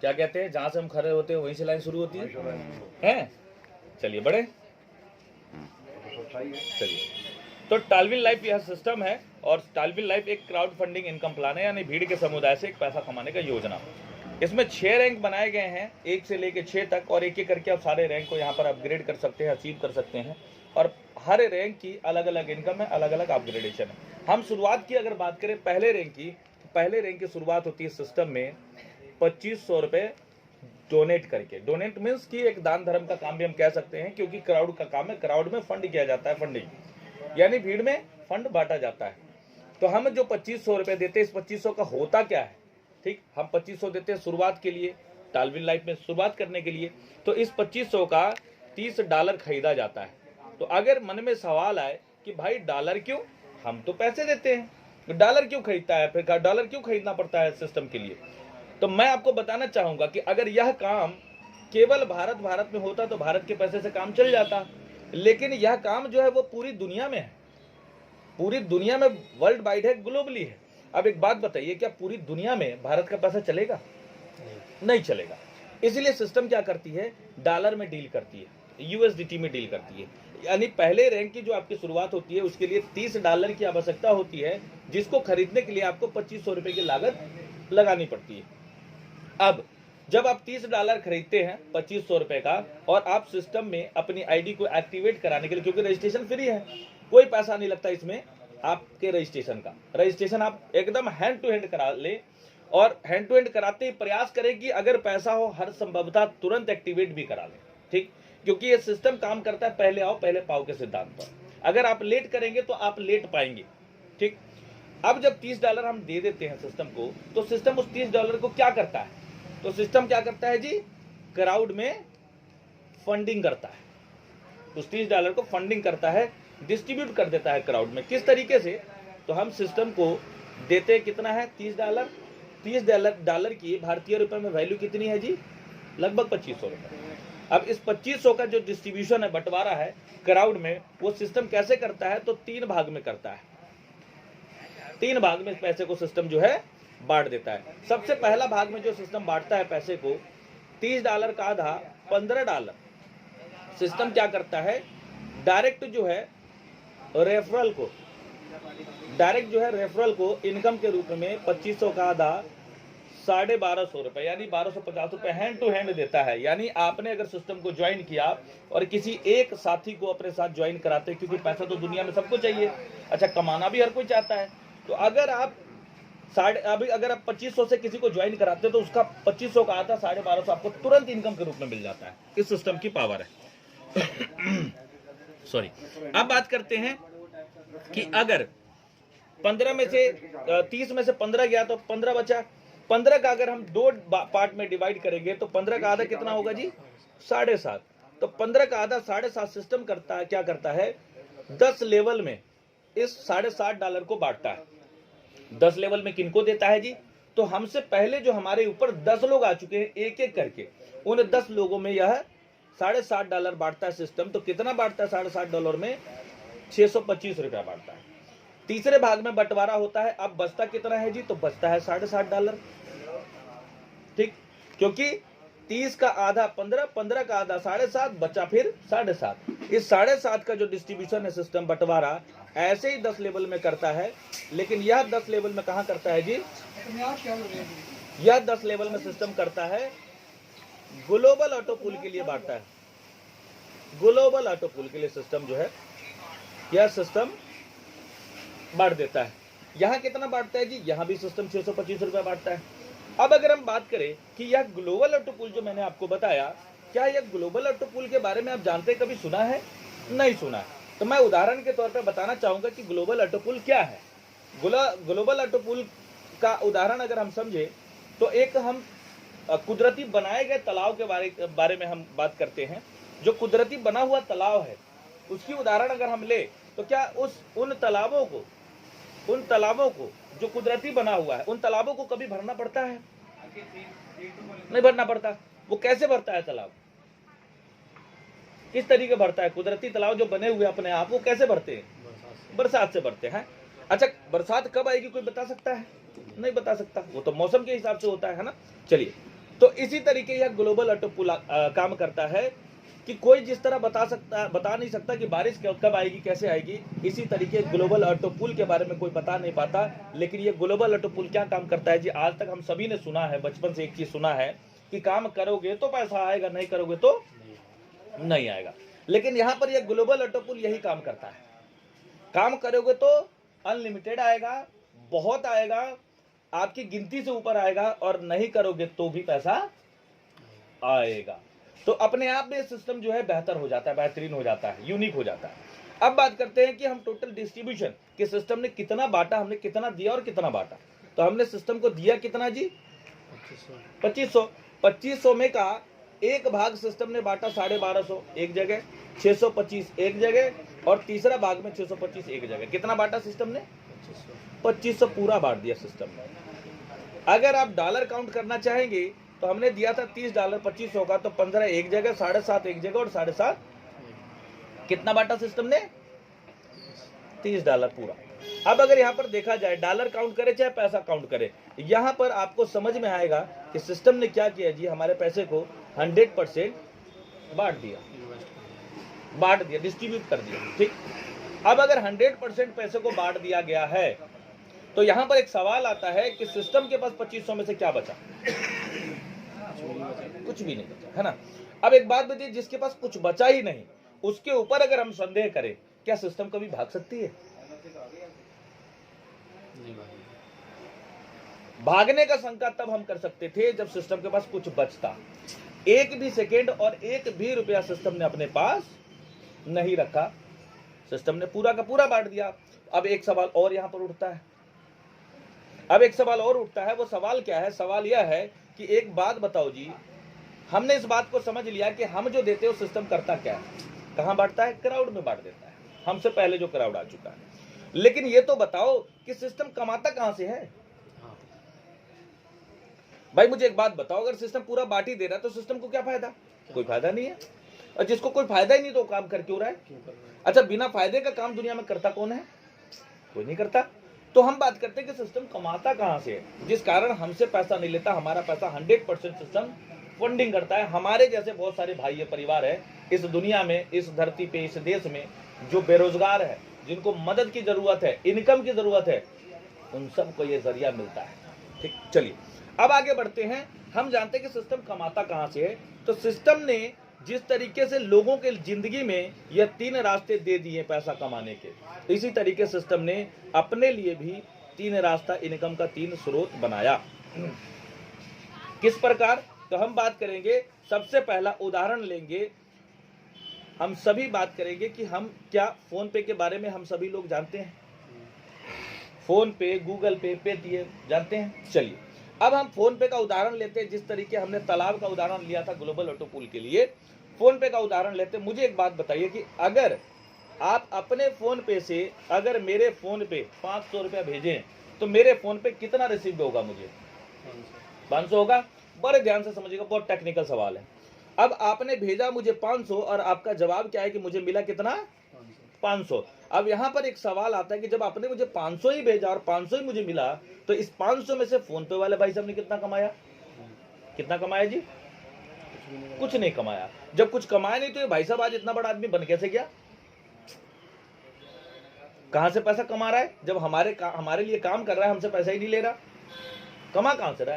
क्या कहते हैं, जहां से हम खड़े होते हैं वहीं से लाइन शुरू होती है? चलिए बढ़े, चलिए। तो टालविन लाइफ यह सिस्टम है, और टालविन लाइफ एक क्राउड फंडिंग इनकम प्लान है, यानी भीड़ के समुदाय से एक पैसा कमाने का योजना। इसमें 6 रैंक बनाए गए हैं, 1 से लेकर 6 तक, और एक एक करके आप सारे रैंक को यहाँ पर अपग्रेड कर सकते हैं, अचीव कर सकते हैं, और हर रैंक की अलग अलग इनकम है, अलग अलग अपग्रेडेशन है। हम शुरुआत की अगर बात करें पहले रैंक की, पहले रैंक की शुरुआत होती है सिस्टम में 2500 रुपये डोनेट करके। डोनेट मीन्स कि एक दान धर्म का काम भी हम कह सकते हैं, क्योंकि क्राउड का काम है, क्राउड में फंड किया जाता है, फंडिंग यानी भीड़ में फंड बांटा जाता है। तो हम जो 2500 रुपये देते हैं, इस 2500 का होता क्या है, ठीक, हम 2500 देते हैं शुरुआत के लिए, टालविन लाइफ में शुरुआत करने के लिए। तो इस 2500 का $30 खरीदा जाता है। तो अगर मन में सवाल आए कि भाई डॉलर क्यों, हम तो पैसे देते हैं, डॉलर क्यों खरीदता है, फिर डॉलर क्यों खरीदना पड़ता है सिस्टम के लिए? तो मैं आपको बताना चाहूंगा कि अगर यह काम केवल भारत में होता तो भारत के पैसे से काम चल जाता, लेकिन यह काम जो है वो पूरी दुनिया में है, पूरी दुनिया में वर्ल्ड वाइड है, ग्लोबली है। अब एक बात बताइए, क्या पूरी दुनिया में भारत का पैसा चलेगा? नहीं चलेगा। इसलिए सिस्टम क्या करती है, डॉलर में डील करती है, यूएसडीटी में डील करती है। यानी पहले रैंक की जो आपकी शुरुआत होती है उसके लिए $30 की आवश्यकता होती है, जिसको खरीदने के लिए आपको 2500 रुपए की लागत लगानी पड़ती है। अब जब आप $30 खरीदते हैं 2500 रुपए का, और आप सिस्टम में अपनी आईडी को एक्टिवेट कराने के लिए, क्योंकि रजिस्ट्रेशन फ्री है, कोई पैसा नहीं लगता इसमें आपके रजिस्ट्रेशन का, रजिस्ट्रेशन आप एकदम हैंड टू हैंड करा ले, और हैंड टू हैंड कराते ही प्रयास करें कि अगर पैसा हो हर संभवतः तुरंत एक्टिवेट भी करा लें, ठीक, क्योंकि ये सिस्टम काम करता है पहले आओ पहले पाओ के सिद्धांत पर। अगर आप लेट करेंगे तो आप लेट पाएंगे, ठीक। अब जब $30 हम दे देते हैं सिस्टम को, तो सिस्टम उस $30 को क्या करता है, तो सिस्टम क्या करता है जी, क्राउड में फंडिंग करता है, उस $30 को फंडिंग करता है, डिस्ट्रीब्यूट कर देता है क्राउड में। किस तरीके से, तो हम सिस्टम को देते कितना है, $30। $30 की भारतीय रुपए में वैल्यू कितनी है जी, लगभग 2500 रुपए। अब इस 2500 का जो डिस्ट्रीब्यूशन है, बंटवारा है क्राउड में, वो सिस्टम कैसे करता है, तो 3 भाग में करता है, 3 भाग में पैसे को सिस्टम जो है बांट देता है। सबसे पहला भाग में जो सिस्टम बांटता है पैसे को, $30 का आधा $15 सिस्टम क्या करता है, डायरेक्ट जो है रेफरल को इनकम के रूप में 2500 का आधा 1250 रुपए यानी 1250 रुपए हैंड टू हैंड देता है। यानी आपने अगर सिस्टम को ज्वाइन किया और किसी एक साथी को अपने साथ ज्वाइन कराते, क्योंकि पैसा तो दुनिया में सबको चाहिए, अच्छा कमाना भी हर कोई चाहता है, तो अगर आप अगर आप 2500 से किसी को ज्वाइन कराते तो उसका 2500 का आता 1250 आपको तुरंत इनकम के रूप में मिल जाता है। इस सिस्टम की पावर है। सॉरी। अब बात करते हैं कि अगर 15 में से 30 में से 15 गया तो 15 बचा, 15 का अगर हम 2 पार्ट में डिवाइड करेंगे तो 15 का आधा कितना होगा जी, 7.5। तो 15 का आधा 7.5 सिस्टम करता है, क्या करता है, 10 लेवल में इस $7.5 को बांटता है। 10 लेवल में किनको देता है जी, तो हमसे पहले जो हमारे ऊपर 10 लोग आ चुके हैं एक एक करके, उन 10 लोगों में यह $7.5 बांटता है सिस्टम। तो कितना बांटता है $7.5 में, 625 रुपया बांटता है। तीसरे भाग में बंटवारा होता है, अब बचता कितना है जी, तो बचता है $7.5, ठीक, क्योंकि 30 का आधा 15, 15 का आधा 7.5, बचा फिर 7.5। इस 7.5 का जो डिस्ट्रीब्यूशन है सिस्टम बंटवारा ऐसे ही 10 लेवल में करता है, लेकिन यह 10 लेवल में कहां करता है जी, यह 10 लेवल में सिस्टम करता है ग्लोबल ऑटो पूल के लिए बांटता है। ग्लोबल ऑटो पूल के लिए सिस्टम जो है यह सिस्टम बांट देता है। यहां कितना बांटता है जी, यहां भी सिस्टम 625 रुपया बांटता है। अब अगर हम बात करें कि यह ग्लोबल ऑटो पूल जो मैंने आपको बताया, क्या यह ग्लोबल ऑटो पूल के बारे में आप जानते, कभी सुना है, नहीं सुना है, तो मैं उदाहरण के तौर पर बताना चाहूंगा कि ग्लोबल ऑटो पूल क्या है। ग्लोबल ऑटो पूल का उदाहरण अगर हम समझे तो एक हम कुदरती बनाए गए तालाब के बारे में हम बात करते हैं। जो कुदरती बना हुआ तालाब है उसकी उदाहरण अगर हम ले तो क्या उन तालाबों को जो कुदरती बना हुआ है, उन तालाबों को कभी भरना पड़ता है, नहीं भरना पड़ता। वो कैसे भरता है तालाब, किस तरीके भरता है, कुदरती तालाब जो बने हुए अपने आप, वो कैसे भरते हैं, बरसात से भरते हैं। अच्छा बरसात कब आएगी कोई बता सकता है, नहीं बता सकता, वो तो मौसम के हिसाब से होता है ना। चलिए, तो इसी तरीके यह ग्लोबल ऑटो पुल काम करता है कि कोई जिस तरह बता नहीं सकता कि बारिश कब आएगी, कैसे आएगी, इसी तरीके ग्लोबल ऑटो पुल के बारे में कोई बता नहीं पाता। लेकिन ये ग्लोबल ऑटो पुल क्या काम करता है जी, आज तक हम सभी ने सुना है, बचपन से एक चीज सुना है कि काम करोगे तो पैसा आएगा, नहीं करोगे तो नहीं आएगा। लेकिन यहां पर यह ग्लोबल ऑटो पुल यही काम करता है, काम करोगे तो अनलिमिटेड आएगा, बहुत आएगा, आपकी गिनती से ऊपर आएगा, और नहीं करोगे तो भी पैसा आएगा। तो अपने आप में सिस्टम जो है बेहतर हो जाता है, बेहतरीन हो जाता है, यूनिक हो जाता है। अब बात करते हैं कि हम टोटल डिस्ट्रीब्यूशन कि सिस्टम ने कितना बांटा, हमने कितना दिया और कितना बांटा। तो हमने सिस्टम को दिया कितना जी, 2500। 2500 में का एक भाग सिस्टम ने बांटा 1250 एक जगह, 625 एक जगह, और तीसरा भाग में 625 एक जगह। कितना बांटा सिस्टम ने, 2500 पूरा बांट दिया सिस्टम ने। अगर आप डॉलर काउंट करना चाहेंगे तो हमने दिया था $30 2500 का, तो 15 एक जगह, 7.5 एक जगह, और 7.5 कितना बांटा सिस्टम ने, $30 पूरा। अब अगर यहाँ पर देखा जाए, डॉलर काउंट करे चाहे पैसा काउंट करे, यहाँ पर आपको समझ में आएगा कि सिस्टम ने क्या किया जी, हमारे पैसे को 100% बांट दिया, डिस्ट्रीब्यूट कर दिया। ठीक, अब अगर 100% पैसे को बांट दिया गया है तो यहाँ पर एक सवाल आता है कि सिस्टम के पास 2500 में से क्या बचा, कुछ भी नहीं बचा, है ना। अब एक बात बताइए, जिसके पास कुछ बचा ही नहीं, उसके ऊपर अगर हम संदेह करें, क्या सिस्टम कभी भाग सकती है? भागने का शंका तब हम कर सकते थे जब सिस्टम के पास कुछ बचता। एक भी सेकेंड और एक भी रुपया सिस्टम ने अपने पास नहीं रखा, सिस्टम ने पूरा का पूरा बांट दिया। अब एक सवाल और यहां पर उठता है, वो सवाल क्या है? सवाल यह है कि एक बात बताओ जी, हमने इस बात को समझ लिया कि हम जो देते हो सिस्टम करता क्या है, कहां बांटता है? क्राउड में बांट देता है, हमसे पहले जो क्राउड आ चुका है। लेकिन ये तो बताओ कि सिस्टम कमाता कहां से है? भाई मुझे एक बात बताओ, अगर सिस्टम पूरा बांट ही दे रहा है तो सिस्टम को क्या फायदा? कोई फायदा नहीं है। और जिसको कोई फायदा ही नहीं तो काम कर क्यों रहा है? अच्छा, बिना फायदे का काम दुनिया में करता कौन है? कोई नहीं करता। तो हम बात करते हैं कि सिस्टम कमाता कहां से है, जिस कारण हमसे पैसा नहीं लेता, हमारा पैसा 100% सिस्टम फंडिंग करता है। हमारे जैसे बहुत सारे भाई परिवार है इस दुनिया में, इस धरती पे, इस देश में, जो बेरोजगार है, जिनको मदद की जरूरत है, इनकम की जरूरत है, उन सबको ये जरिया मिलता है। ठीक, चलिए अब आगे बढ़ते हैं। हम जानते हैं कि सिस्टम कमाता कहां से है। तो सिस्टम ने जिस तरीके से लोगों के जिंदगी में यह 3 रास्ते दे दिए पैसा कमाने के, इसी तरीके सिस्टम ने अपने लिए भी 3 रास्ता इनकम का 3 स्रोत बनाया। किस प्रकार? तो हम बात करेंगे, सबसे पहला उदाहरण लेंगे, हम सभी बात करेंगे कि हम क्या फोन पे के बारे में हम सभी लोग जानते हैं, फोन पे, गूगल पे, पेटीएम जानते हैं। चलिए अब हम फोन पे का उदाहरण लेते हैं, जिस तरीके हमने तालाब का उदाहरण लिया था ग्लोबल ऑटो पुल के लिए, फोन पे का उदाहरण लेते हैं। मुझे एक बात बताइए कि अगर आप अपने फोन पे से अगर मेरे फोन पे 500 रुपया भेजें तो मेरे फोन पे कितना रिसीव होगा? मुझे 500 होगा। बड़े ध्यान से समझिएगा, बहुत टेक्निकल सवाल है। अब आपने भेजा मुझे 500 और आपका जवाब क्या है कि मुझे मिला कितना? 500। अब यहाँ पर एक सवाल आता है कि जब आपने मुझे 500 ही भेजा और 500 ही मुझे मिला, तो इस 500 में से फोन पे वाले भाई साहब ने कितना कमाया? कितना कमाया जी? कुछ नहीं कमाया। जब कुछ कमाया नहीं तो ये भाई साहब आज इतना बड़ा आदमी बन कैसे गया? कहां से पैसा कमा रहा है? जब हमारे लिए काम कर रहा है, हमसे पैसा ही नहीं ले रहा, कमा कहां से रहा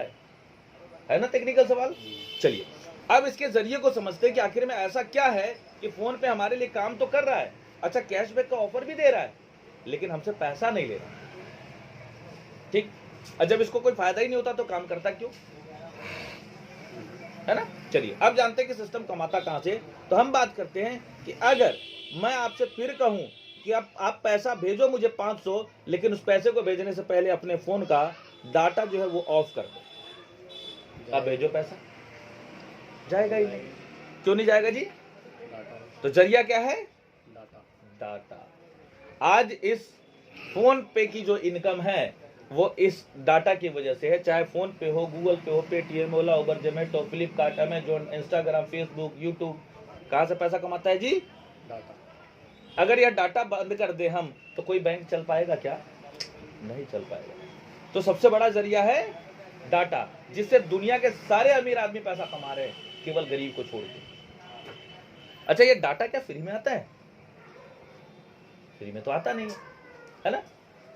है ना टेक्निकल सवाल। चलिए अब इसके जरिए को समझते हैं कि आखिर में ऐसा क्या है कि फोन पे हमारे लिए काम तो कर रहा है, अच्छा कैशबैक का ऑफर भी दे रहा है, लेकिन हमसे पैसा नहीं ले रहा। ठीक, और जब इसको कोई फायदा ही नहीं होता तो काम करता क्यों? है ना। चलिए अब जानते हैं कि सिस्टम कमाता कहां से। तो हम बात करते हैं कि अगर मैं आपसे फिर कहूं कि आप पैसा भेजो मुझे 500, लेकिन उस पैसे को भेजने से पहले अपने फोन का डाटा जो है वो ऑफ कर दो, आप भेजो पैसा, जाएगा ही नहीं। क्यों नहीं जाएगा जी? तो जरिया क्या है? डाटा। आज इस फोन पे की जो इनकम है वो इस डाटा की वजह से है, चाहे फोन पे हो, गूगल पे हो, Paytm, Ola, Uber, Zomato, Flipkart, Amazon, Instagram, Facebook, YouTube, कहां से पैसा कमाता है जी? डाटा। अगर यह डाटा बंद कर दे हम तो कोई बैंक चल पाएगा क्या? नहीं चल पाएगा। तो सबसे बड़ा जरिया है डाटा, जिससे दुनिया के सारे अमीर आदमी पैसा कमा रहे हैं, केवल गरीब को छोड़ के। अच्छा, ये डाटा क्या फ्री में आता है? फ्री में तो आता नहीं है ना।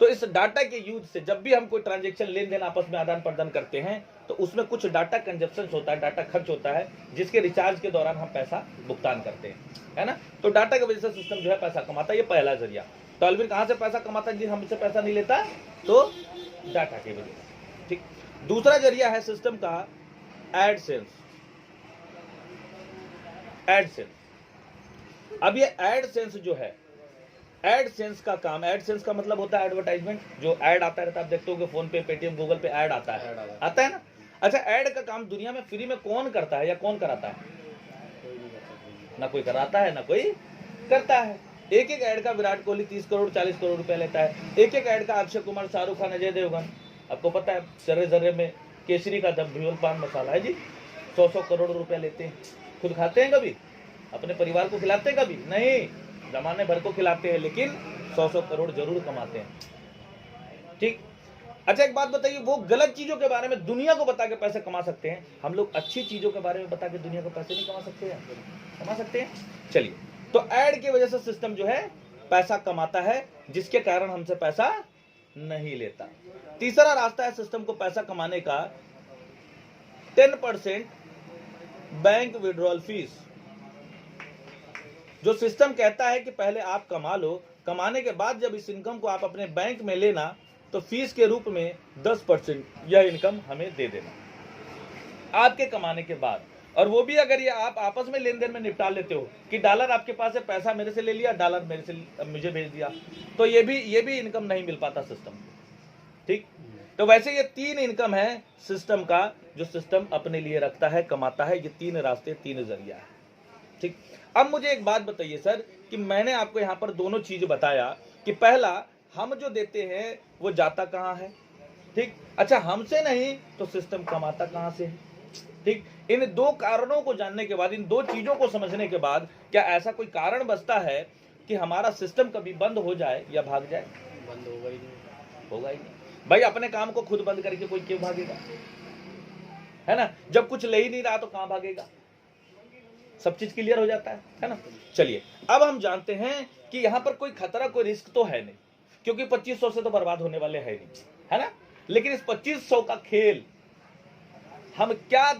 तो इस डाटा के यूज से जब भी हम कोई ट्रांजैक्शन, लेन देन आपस में आदान प्रदान करते हैं, तो उसमें कुछ डाटा कंजप्शन होता है, डाटा खर्च होता है, जिसके रिचार्ज के दौरान हम पैसा भुगतान करते हैं, है ना। तो डाटा की वजह से सिस्टम जो है पैसा कमाता है। ये पहला जरिया। टॉलविन कहां से पैसा कमाता है जी? हमसे पैसा नहीं लेता, तो डाटा की वजह से। ठीक। दूसरा जरिया है सिस्टम का एडसेंस। एडसेंस। अब ये एडसेंस जो है, एडसेंस का काम, एडसेंस का मतलब होता है एडवर्टाइजमेंट। जो ऐड आता रहता है, आप देखते हो फोन पे, पेटीएम, गूगल पे ऐड आता है ना। अच्छा, ऐड का काम दुनिया में फ्री में कौन करता है या कौन कराता है? ना कोई कराता है ना कोई करता है। एक एक ऐड का विराट कोहली 30 करोड़ 40 करोड़ रुपया लेता है। एक एक ऐड का अक्षय कुमार, शाहरुख खान, अजय देवगन, आपको पता है जर्रे जर्रे में केसरी का दम, भीवल पान मसाला है जी, 100 करोड़ रुपया लेते हैं। खुद खाते हैं कभी? अपने परिवार को खिलाते हैं कभी? नहीं, जमाने भर को खिलाते हैं, लेकिन 100 करोड़ जरूर कमाते हैं। ठीक। अच्छा, एक बात बताइए, वो गलत चीजों के बारे में दुनिया को बता के पैसे कमा सकते हैं, हम लोग अच्छी चीजों के बारे में बता के दुनिया को पैसे नहीं कमा सकते हैं? कमा सकते हैं। चलिए, तो ऐड की वजह से सिस्टम जो है पैसा कमाता है, जिसके कारण हमसे पैसा नहीं लेता। तीसरा रास्ता है सिस्टम को पैसा कमाने का, 10% बैंक विड्रॉल फीस। जो सिस्टम कहता है कि पहले आप कमा लो, कमाने के बाद जब इस इनकम को आप अपने बैंक में लेना, तो फीस के रूप में 10% यह इनकम हमें दे देना आपके कमाने के बाद। और वो भी अगर ये आप आपस में लेन देन में निपटा लेते हो कि डॉलर आपके पास है, पैसा मेरे से ले लिया, डॉलर मेरे से मुझे भेज दिया, तो ये भी इनकम नहीं मिल पाता सिस्टम को। ठीक। तो वैसे ये 3 इनकम है सिस्टम का, जो सिस्टम अपने लिए रखता है, कमाता है। ये 3 रास्ते, 3 जरिया है। ठीक। अब मुझे एक बात बताइए सर, कि मैंने आपको यहाँ पर दोनों चीज बताया कि पहला, हम जो देते हैं वो जाता कहाँ है? ठीक। अच्छा, हमसे नहीं तो सिस्टम कमाता कहाँ से है? ठीक। इन 2 कारणों को जानने के बाद, इन 2 चीजों को समझने के बाद, क्या ऐसा कोई कारण बचता है कि हमारा सिस्टम कभी बंद हो जाए या भाग जाए? बंद होगा ही नहीं। होगा ही नहीं भाई। अपने काम को खुद बंद करके कोई क्यों भागेगा, है ना। जब कुछ ले ही नहीं रहा तो कहां भागेगा? सब चीज क्लियर हो जाता है ना। चलिए, अब हम जानते हैं कि यहां पर कोई खतरा, कोई रिस्क तो है नहीं, क्योंकि 2500 से तो बर्बाद होने वाले है नहीं, है ना। लेकिन इस 2500 का खेल हम क्या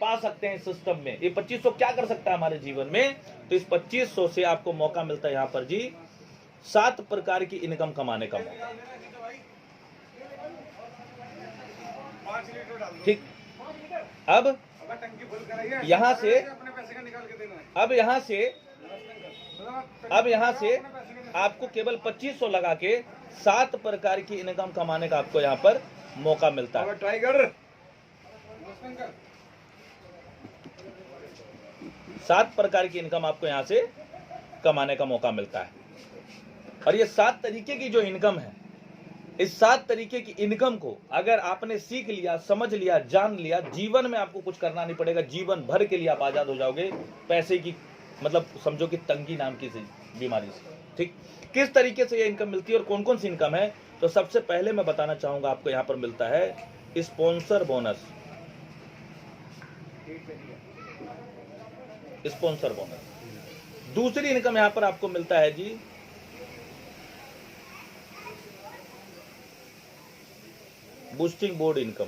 पा सकते हैं सिस्टम में? ये 2500 क्या कर सकता है हमारे जीवन में? तो इस 2500 से आपको मौका मिलता है यहां पर जी 7 प्रकार की इनकम कमाने का मौका। ठीक। अब यहां से आपको केवल 2500 लगा के 7 प्रकार की इनकम कमाने का आपको यहां पर मौका मिलता है। टाइगर 7 प्रकार की इनकम आपको यहां से कमाने का मौका मिलता है। और ये 7 तरीके की जो इनकम है, इस 7 तरीके की इनकम को अगर आपने सीख लिया, समझ लिया, जान लिया, जीवन में आपको कुछ करना नहीं पड़ेगा, जीवन भर के लिए आप आजाद हो जाओगे पैसे की, मतलब समझो कि तंगी नाम की बीमारी से। ठीक। किस तरीके से ये इनकम मिलती है और कौन कौन सी इनकम है? तो सबसे पहले मैं बताना चाहूंगा, आपको यहां पर मिलता है स्पॉन्सर बोनस। Sponsor bonus. दूसरी इनकम यहां पर आपको मिलता है जी बूस्टिंग बोर्ड इनकम।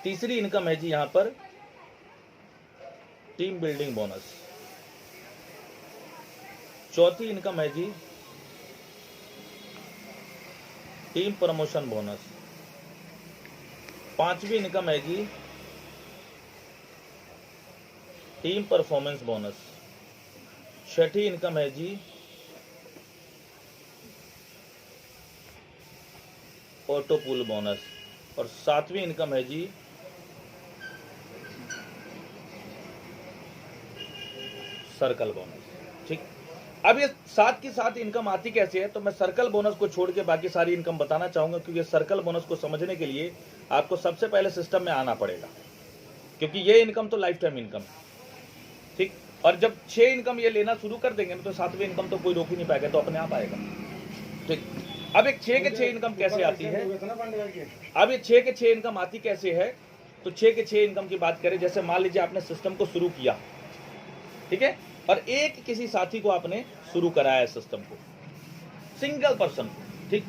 तीसरी इनकम है जी यहां पर टीम बिल्डिंग बोनस। चौथी इनकम है जी टीम प्रमोशन बोनस। पांचवी इनकम है जी टीम परफॉर्मेंस बोनस। छठी इनकम है जी ऑटो पूल बोनस। और 7वीं इनकम है जी सर्कल बोनस। ठीक। अब ये 7 की 7 इनकम आती कैसे है? तो मैं सर्कल बोनस को छोड़ के बाकी सारी इनकम बताना चाहूंगा, क्योंकि सर्कल बोनस को समझने के लिए आपको सबसे पहले सिस्टम में आना पड़ेगा, क्योंकि ये इनकम तो लाइफ टाइम इनकम है। ठीक। और जब 6 इनकम ये लेना शुरू कर देंगे ना, तो 7वीं इनकम तो कोई रोक ही नहीं पाएगा, तो अपने आप आएगा। ठीक। अब एक 6 के 6 इनकम कैसे आती है? अब ये 6 के 6 इनकम आती कैसे है? तो 6 के 6 इनकम की बात करें, जैसे मान लीजिए आपने सिस्टम को शुरू किया, ठीक है, और एक किसी साथी को आपने शुरू कराया सिस्टम को, सिंगल पर्सन को, ठीक,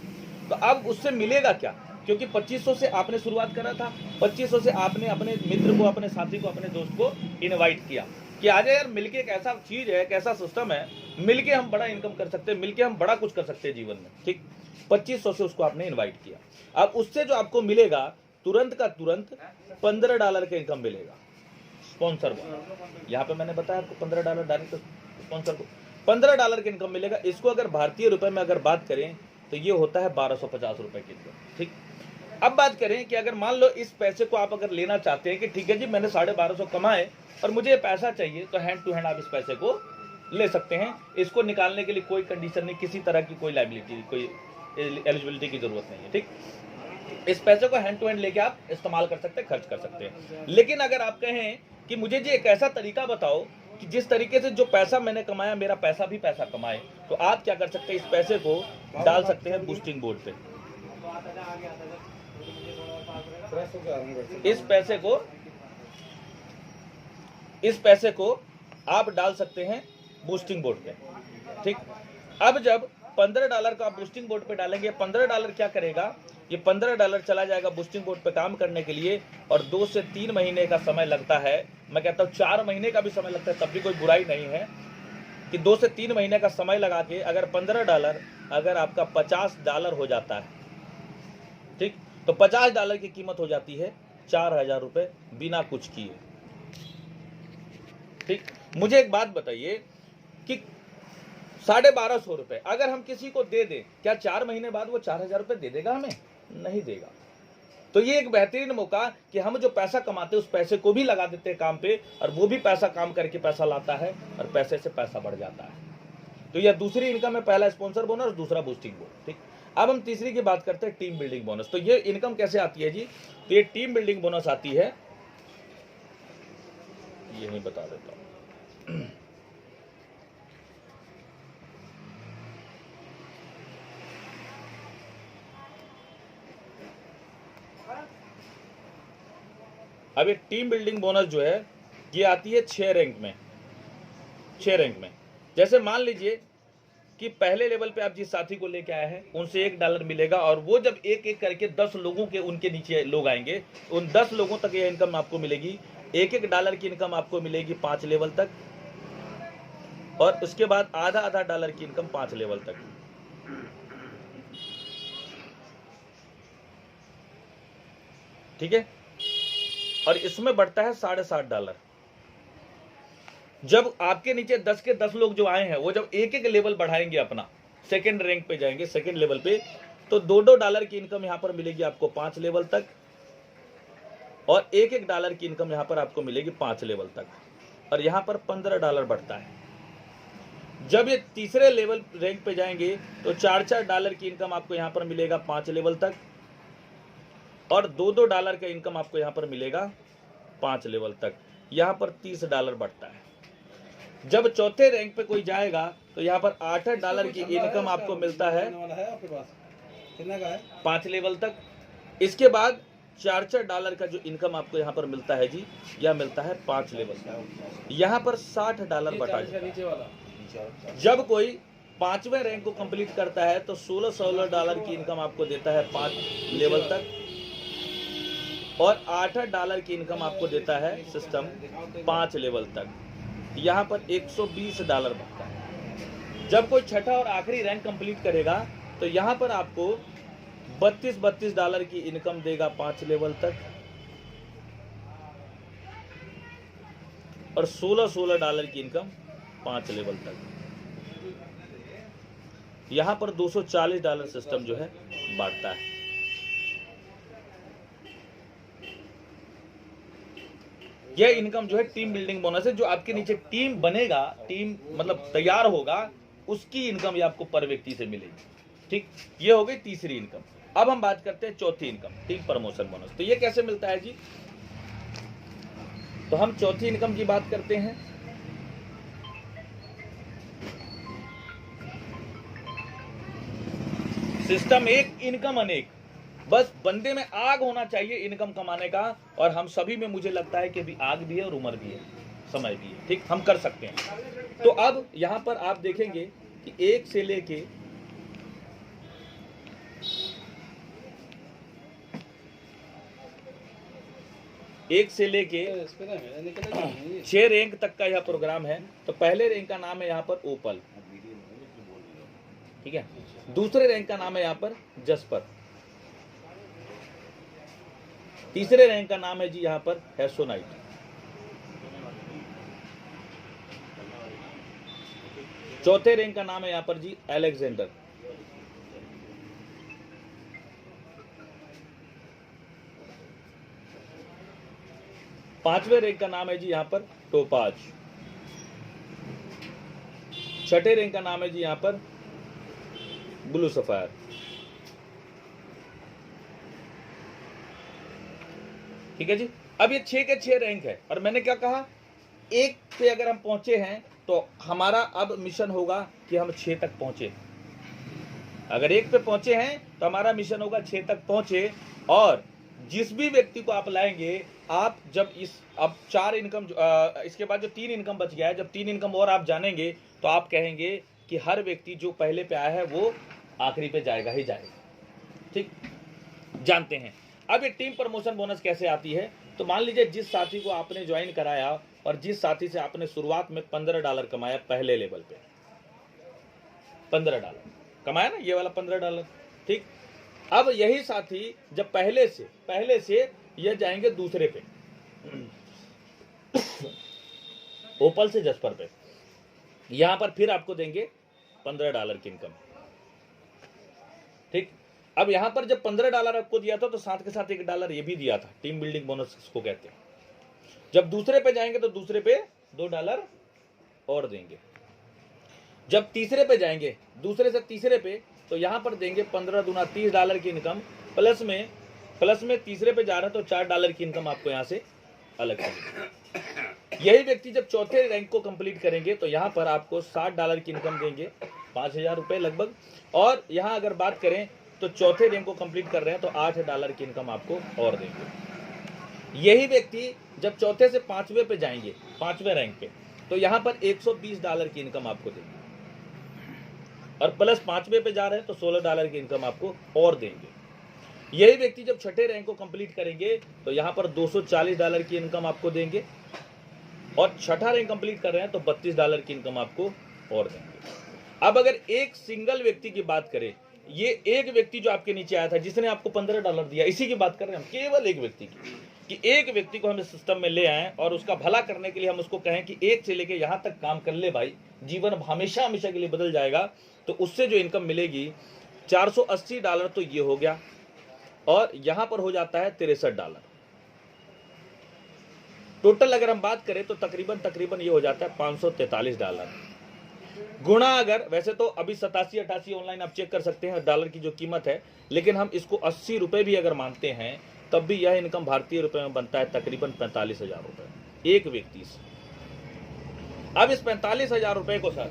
तो अब उससे मिलेगा क्या? क्योंकि 2500 से आपने शुरुआत करा था, 2500 से आपने अपने मित्र को, अपने साथी को, अपने दोस्त को इनवाइट किया कि आ जाए यार, मिलके एक ऐसा चीज है, एक ऐसा सिस्टम है, मिलके हम बड़ा इनकम कर सकते हैं, मिलके हम बड़ा कुछ कर सकते हैं जीवन में, ठीक। 2500 से उसको आपने इनवाइट किया। अब उससे जो आपको मिलेगा तुरंत का तुरंत $15 का इनकम मिलेगा स्पॉन्सर को। यहाँ पे मैंने बताया आपको $15 डायरेक्ट स्पॉन्सर को $15 का इनकम मिलेगा। इसको अगर भारतीय रुपए में अगर बात करें तो ये होता है 1250 रुपए की इनकम, ठीक। अब बात करें कि अगर मान लो इस पैसे को आप अगर लेना चाहते हैं कि ठीक है जी, मैंने 1250 कमाए और मुझे ये पैसा चाहिए, तो हैंड टू हैंड आप इस पैसे को ले सकते हैं। इसको निकालने के लिए कोई कंडीशन नहीं, किसी तरह की कोई लायबिलिटी, कोई एलिजिबिलिटी की जरूरत नहीं है, ठीक। इस पैसे को हैंड टू हैंड लेके आप इस्तेमाल कर सकते हैं, खर्च कर सकते हैं। लेकिन अगर आप कहें कि मुझे जी एक ऐसा तरीका बताओ कि जिस तरीके से जो पैसा मैंने कमाया मेरा पैसा भी पैसा कमाए, तो आप क्या कर सकते हैं, इस पैसे को डाल सकते हैं बूस्टिंग बोर्ड पे। इस पैसे को आप डाल सकते हैं बूस्टिंग बोर्ड पे, ठीक। अब जब $15 का आप बूस्टिंग बोर्ड पे डालेंगे, $15 क्या करेगा, ये $15 चला जाएगा बूस्टिंग बोर्ड पे काम करने के लिए, और 2 से 3 महीने का समय लगता है। मैं कहता हूँ 4 महीने का भी समय लगता है, तब भी कोई बुराई नहीं है कि 2 से 3 महीने का समय लगा के अगर $15 अगर आपका $50 हो जाता है, ठीक, तो $50 की कीमत हो जाती है 4000 रुपये बिना कुछ किए, ठीक। मुझे एक बात बताइए कि 1250 रुपये अगर हम किसी को दे दें, क्या 4 महीने बाद वो 4000 रुपये दे देगा? हमें नहीं देगा। तो ये एक बेहतरीन मौका कि हम जो पैसा कमाते हैं उस पैसे को भी लगा देते हैं काम पे, और वो भी पैसा काम करके पैसा लाता है और पैसे से पैसा बढ़ जाता है। तो यह दूसरी इनकम है, पहला स्पॉन्सर बोनस और दूसरा बूस्टिंग बोनस, ठीक। अब हम तीसरी की बात करते हैं, टीम बिल्डिंग बोनस। तो ये इनकम कैसे आती है जी? तो ये टीम बिल्डिंग बोनस आती है, ये नहीं बता देता हूं। अब ये टीम बिल्डिंग बोनस जो है ये आती है 6 रैंक में। 6 रैंक में जैसे मान लीजिए कि पहले लेवल पे आप जिस साथी को लेके आए हैं उनसे $1 मिलेगा, और वो जब एक एक करके 10 लोगों के उनके नीचे लोग आएंगे, उन 10 लोगों तक ये इनकम आपको मिलेगी। $1 की इनकम आपको मिलेगी 5 लेवल तक, और उसके बाद आधा डॉलर की इनकम 5 लेवल तक। ठीक है, और इसमें बढ़ता है $60.5। जब आपके नीचे 10 के 10 लोग जो आए हैं वो जब एक एक लेवल बढ़ाएंगे, अपना सेकंड रैंक पे जाएंगे, सेकंड लेवल पे, तो $2 की इनकम यहां पर मिलेगी आपको 5 लेवल तक, और $1 की इनकम यहां पर आपको मिलेगी 5 लेवल तक, और यहां पर $15 बढ़ता है। जब ये तीसरे लेवल रैंक पे जाएंगे तो $4 की इनकम आपको यहां पर मिलेगा 5 लेवल तक, और $2 का इनकम आपको यहां पर मिलेगा 5 लेवल तक। यहां पर $30 बढ़ता है। जब चौथे रैंक पे कोई जाएगा तो यहाँ पर $8 की इनकम आपको मिलता है 5 लेवल तक। इसके बाद $4 का जो इनकम आपको यहाँ पर मिलता है जी, यह मिलता है 5 लेवल तक। यहाँ पर $60 बढ़ता है। जब कोई 5वें रैंक को कंप्लीट करता है तो $16 की इनकम आपको देता है 5 लेवल तक, और $8 की इनकम आपको देता है सिस्टम 5 लेवल तक। यहाँ पर $120 बनता है। जब कोई छठा और आखिरी रैंक कंप्लीट करेगा तो यहाँ पर आपको $32 की इनकम देगा 5 लेवल तक, और $16 की इनकम 5 लेवल तक। यहाँ पर $240 सिस्टम जो है बांटता है। यह इनकम जो है टीम बिल्डिंग बोनस है। जो आपके नीचे टीम बनेगा, टीम मतलब तैयार होगा, उसकी इनकम ये आपको पर व्यक्ति से मिलेगी। ठीक, ये हो गई तीसरी इनकम। अब हम बात करते हैं चौथी इनकम, टीम प्रमोशन बोनस। तो ये कैसे मिलता है जी? तो हम चौथी इनकम की बात करते हैं। सिस्टम एक, इनकम अनेक। बस बंदे में आग होना चाहिए इनकम कमाने का, और हम सभी में मुझे लगता है कि अभी आग भी है और उम्र भी है, समय भी है, ठीक, हम कर सकते हैं। तो अब यहां पर आप देखेंगे कि एक से लेके छह रैंक तक का यह प्रोग्राम है। तो पहले रैंक का नाम है यहाँ पर ओपल, ठीक है। दूसरे रैंक का नाम है यहाँ पर जस्पर। तीसरे रैंक का नाम है जी यहाँ पर हेसोनाइट। चौथे रैंक का नाम है यहाँ पर जी अलेक्जेंडर। पांचवें रैंक का नाम है जी यहाँ पर टोपाज। छठे रैंक का नाम है जी यहाँ पर ब्लू सफायर। ठीक है जी। अब ये 6 के 6 रैंक है, और मैंने क्या कहा, एक पे अगर हम पहुंचे हैं तो हमारा अब मिशन होगा कि हम 6 तक पहुंचे। अगर एक पे पहुंचे हैं तो हमारा मिशन होगा 6 तक पहुंचे। और जिस भी व्यक्ति को आप लाएंगे, आप जब इस अब 4 इनकम, इसके बाद जो 3 इनकम बच गया है, जब 3 इनकम और आप जानेंगे तो आप कहेंगे कि हर व्यक्ति जो पहले पे आया है वो आखिरी पे जाएगा ही जाएगा। ठीक, जानते हैं। अब ये टीम प्रमोशन बोनस कैसे आती है, तो मान लीजिए जिस साथी को आपने ज्वाइन कराया और जिस साथी से आपने शुरुआत में $15 कमाया, पहले लेवल पे $15 कमाया ना, ये वाला $15, ठीक। अब यही साथी जब पहले से ये जाएंगे दूसरे पे, ओपल से जस्पर पे, यहां पर फिर आपको देंगे $15 की इनकम, ठीक। अब यहां पर जब $15 आपको दिया था तो साथ के साथ $1 ये भी दिया था, टीम बिल्डिंग बोनस इसको कहते हैं। जब दूसरे पे जाएंगे तो दूसरे पे $2 और देंगे। जब तीसरे पे जाएंगे, दूसरे से तीसरे पे, तो यहां पर देंगे 15 दूना $30 की इनकम, प्लस में तीसरे पे जा रहे हैं तो $4 की इनकम आपको यहां से अलग करेंगे। यही व्यक्ति जब चौथे रैंक को कंप्लीट करेंगे तो यहां पर आपको $60 की इनकम देंगे, 5,000 रुपए लगभग। और यहां अगर बात करें तो चौथे रैंक को कंप्लीट कर रहे हैं तो $8 की इनकम आपको और देंगे। यही व्यक्ति जब चौथे से 5वें पे जाएंगे, 5वें रैंक पे, तो यहां पर $120 की इनकम आपको देंगे, और प्लस 5वें पे जा रहे हैं तो $16 की इनकम आपको और देंगे। यही व्यक्ति जब छठे रैंक को कंप्लीट करेंगे तो यहां पर $240 की इनकम आपको देंगे, और छठा रैंक कंप्लीट कर रहे हैं तो $32 की इनकम आपको और देंगे। अब अगर एक सिंगल व्यक्ति की बात करें, ये एक व्यक्ति जो आपके नीचे आया था जिसने आपको $15 दिया, इसी की बात कर रहे हैं हम, केवल एक व्यक्ति की, कि एक व्यक्ति को हम इस सिस्टम में ले आए और उसका भला करने के लिए हम उसको कहें कि 1 से लेके यहां तक काम कर ले भाई, जीवन हमेशा के लिए बदल जाएगा। तो उससे जो इनकम मिलेगी $480 तो ये हो गया, और यहां पर हो जाता है $63। टोटल अगर हम बात करें तो तकरीबन ये हो जाता है $543। गुणा, अगर वैसे तो अभी 87-88 ऑनलाइन आप चेक कर सकते हैं डॉलर की जो कीमत है, लेकिन हम इसको 80 रुपए भी अगर मानते हैं तब भी यह इनकम भारतीय रुपए में बनता है तकरीबन 45,000 रुपए एक व्यक्ति से। अब इस 45,000 रुपए को सर,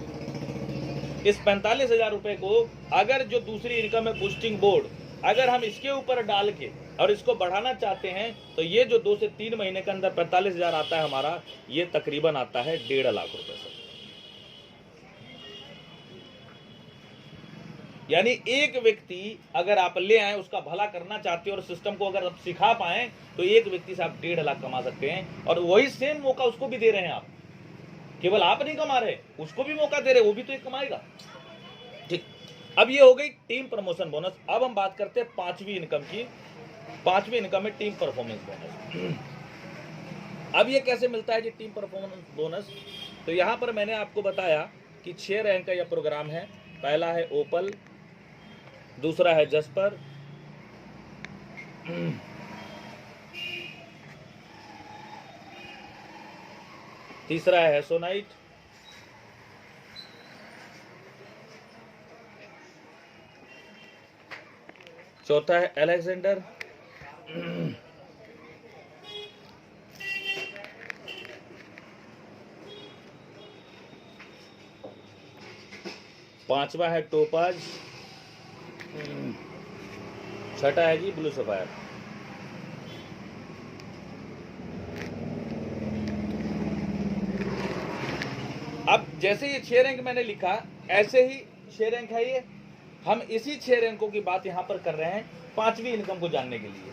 इस 45,000 रुपए को अगर जो दूसरी इनकम है बूस्टिंग बोर्ड, अगर हम इसके ऊपर डाल के और इसको बढ़ाना चाहते हैं तो ये जो 2 से 3 महीने के अंदर 45,000 आता है हमारा, ये तकरीबन आता है 1.5 लाख रुपए सर। यानी एक व्यक्ति अगर आप ले आए, उसका भला करना चाहते हो और सिस्टम को अगर आप सिखा पाए तो एक व्यक्ति से आप 1.5 लाख कमा सकते हैं, और वही सेम मौका उसको भी दे रहे हैं आप। केवल आप नहीं कमा रहे, उसको भी मौका दे रहे, वो भी तो एक कमाएगा। ठीक, अब ये हो गई टीम प्रमोशन बोनस। अब हम बात करते हैं 5वीं इनकम की। 5वीं इनकम है टीम परफॉर्मेंस बोनस। अब ये कैसे मिलता है जी टीम परफॉर्मेंस बोनस, तो यहां पर मैंने आपको बताया कि 6 रैंक का यह प्रोग्राम है। पहला है ओपल, दूसरा है जस्पर, तीसरा है हेसोनाइट, चौथा है अलेक्जेंडर, पांचवा है टोपाज, छठा है जी ब्लू सफायर। अब जैसे ये 6 रैंक मैंने लिखा, ऐसे ही 6 रैंक है ये। हम इसी 6 रैंकों की बात यहाँ पर कर रहे हैं 5वीं इनकम को जानने के लिए।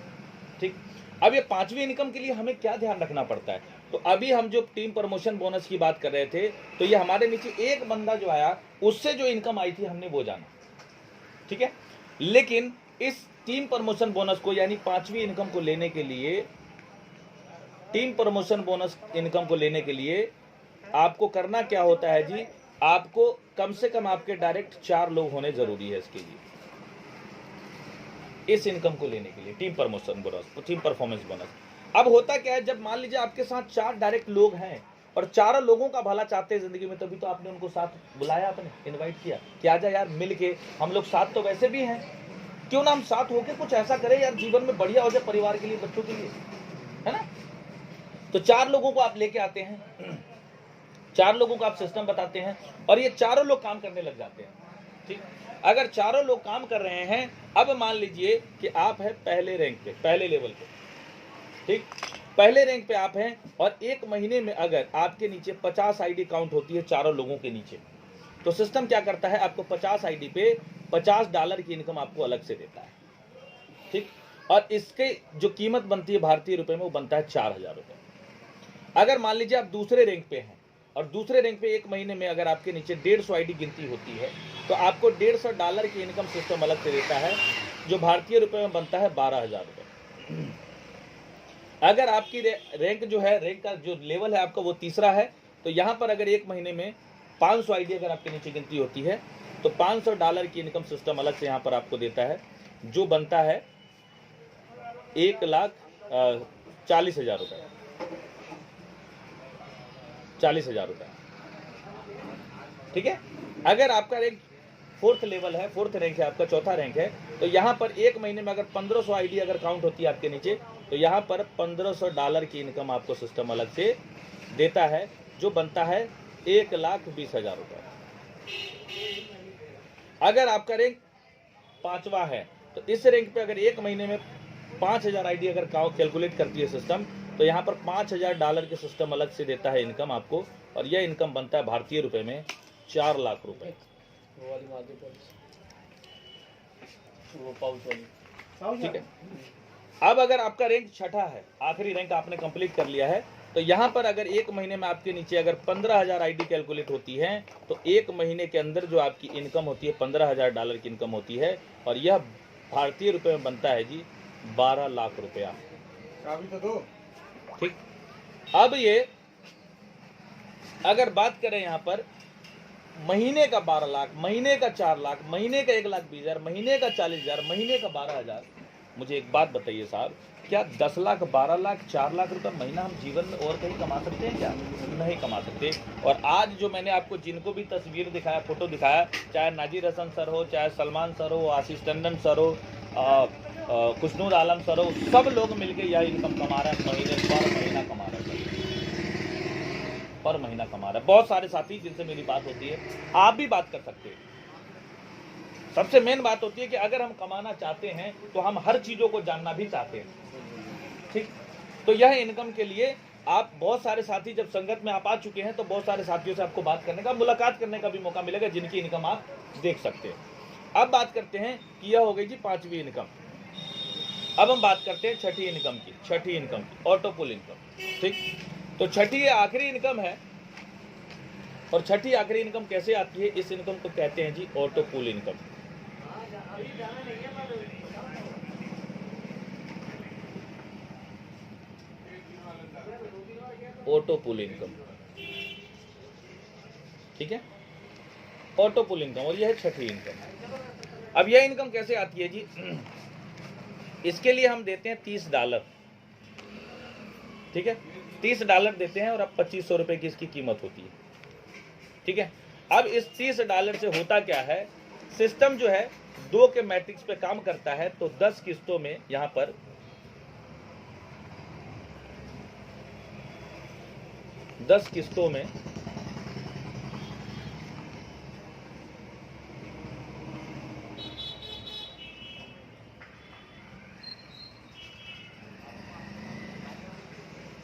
ठीक, अब ये 5वीं इनकम के लिए हमें क्या ध्यान रखना पड़ता है? तो अभी हम जो टीम प्रमोशन बोनस की बात कर रहे थे, तो ये हमारे नीचे एक बंदा जो आया उससे जो इनकम आई थी हमने वो जाना, ठीक है। लेकिन इस टीम प्रमोशन बोनस को यानी 5वीं इनकम को लेने के लिए, टीम प्रमोशन बोनस इनकम को लेने के लिए आपको करना क्या होता है जी? आपको कम से कम आपके डायरेक्ट 4 लोग होने जरूरी है इसके लिए, इस इनकम को लेने के लिए, team promotion bonus, team performance bonus. अब होता क्या है, जब मान लीजिए आपके साथ 4 डायरेक्ट लोग हैं और चारों लोगों का भला चाहते हैं जिंदगी में, तभी तो आपने उनको साथ बुलाया, आपने इनवाइट किया कि आजा यार मिल के हम लोग साथ तो वैसे भी हैं, क्यों ना हम साथ होके कुछ ऐसा करें यार जीवन में बढ़िया हो जाए, परिवार के लिए, बच्चों के लिए, है ना। तो 4 लोगों को आप लेके आते हैं, 4 लोगों को आप सिस्टम बताते हैं और ये चारों लोग काम करने लग जाते हैं। ठीक, अगर चारों लोग काम कर रहे हैं, अब मान लीजिए कि आप हैं पहले रैंक पे, पहले लेवल पे, ठीक, पहले रैंक पे आप हैं और 1 महीने में अगर आपके नीचे 50 आईडी काउंट होती है चारों लोगों के नीचे, तो सिस्टम क्या करता है, आपको 50 आईडी पे $50 की इनकम आपको अलग से देता है। ठीक, और इसके जो कीमत बनती है भारतीय रुपए में वो बनता है 4000 रुपये। अगर मान लीजिए आप दूसरे रैंक पे हैं और दूसरे रैंक पे 1 महीने में अगर आपके नीचे 150 आईडी गिनती होती है, तो आपको $150 की इनकम सिस्टम अलग से देता है, जो भारतीय रुपए में बनता है 12,000 रुपये। अगर आपकी रैंक जो है, रैंक का जो लेवल है आपका वो तीसरा है, तो यहाँ पर अगर 1 महीने में 500 आईडी अगर आपके नीचे गिनती होती है, तो $500 की इनकम सिस्टम अलग से यहाँ पर आपको देता है, जो बनता है 1,40,000 रुपये, 40,000 रुपये। ठीक है, अगर आपका रैंक 4th लेवल है, 4th रैंक है आपका, चौथा रैंक है, तो यहाँ पर 1 महीने में अगर 1500 आईडी अगर काउंट होती है आपके नीचे, तो यहाँ पर $1500 की इनकम आपको सिस्टम अलग से देता है, जो बनता है 1,20,000 रुपये। अगर आपका रैंक 5वां है, तो इस रैंक पे अगर 1 महीने में 5000 आईडी अगर कैलकुलेट करती है सिस्टम, तो यहाँ पर $5,000 के सिस्टम अलग से देता है इनकम आपको, और यह इनकम बनता है भारतीय रुपए में 4 लाख रुपए। ठीक है, अब अगर आपका रैंक छठा है, आखिरी रैंक आपने कंप्लीट कर लिया है, तो यहाँ पर अगर 1 महीने में आपके नीचे अगर 15,000 आईडी कैलकुलेट होती है, तो 1 महीने के अंदर जो आपकी इनकम होती है $15,000 की इनकम होती है, और यह भारतीय रुपए में बनता है जी 12 लाख रुपया। ठीक, अब ये अगर बात करें यहाँ पर महीने का 12 लाख, महीने का 4 लाख, महीने का 1,20,000, महीने का 40,000, महीने का 12,000, मुझे एक बात बताइए साहब, क्या 10 लाख, 12 लाख, 4 लाख रुपए महीना हम जीवन में और कहीं कमा सकते हैं क्या? नहीं कमा सकते। और आज जो मैंने आपको जिनको भी तस्वीर दिखाया, फोटो दिखाया, चाहे नाजिर हसन सर हो, चाहे सलमान सर हो, आशीष टंडन सर हो, खुशनूर आलम सर हो, सब लोग मिलकर यह इनकम कमा रहे हैं, पर महीना कमा रहे हैं, पर महीना कमा रहा है। बहुत सारे साथी जिनसे मेरी बात होती है, आप भी बात कर सकते हैं। सबसे मेन बात होती है कि अगर हम कमाना चाहते हैं तो हम हर चीजों को जानना भी चाहते हैं। ठीक, तो यह इनकम के लिए आप बहुत सारे साथी जब संगत में आप आ चुके हैं, तो बहुत सारे साथियों से आपको बात करने का, मुलाकात करने का भी मौका मिलेगा, जिनकी इनकम आप देख सकते हैं। अब बात करते हैं कि यह हो गई जी 5वीं इनकम। अब हम बात करते हैं छठी इनकम की, छठी इनकम की, ऑटो पुल इनकम। ठीक, तो छठी आखिरी इनकम है, और छठी आखिरी इनकम कैसे आती है? इस इनकम को कहते हैं जी ऑटो पुल इनकम। ऑटो पुल इनकम, ठीक है, ऑटो पुल इनकम, और यह है छठी इनकम। अब यह इनकम कैसे आती है जी? इसके लिए हम देते हैं $30, ठीक है, $30 देते हैं, और अब 2500 रुपए की इसकी कीमत होती है। ठीक है, अब इस $30 से होता क्या है, सिस्टम जो है 2 के मैट्रिक्स पे काम करता है, तो 10 किस्तों में यहां पर 10 किस्तों में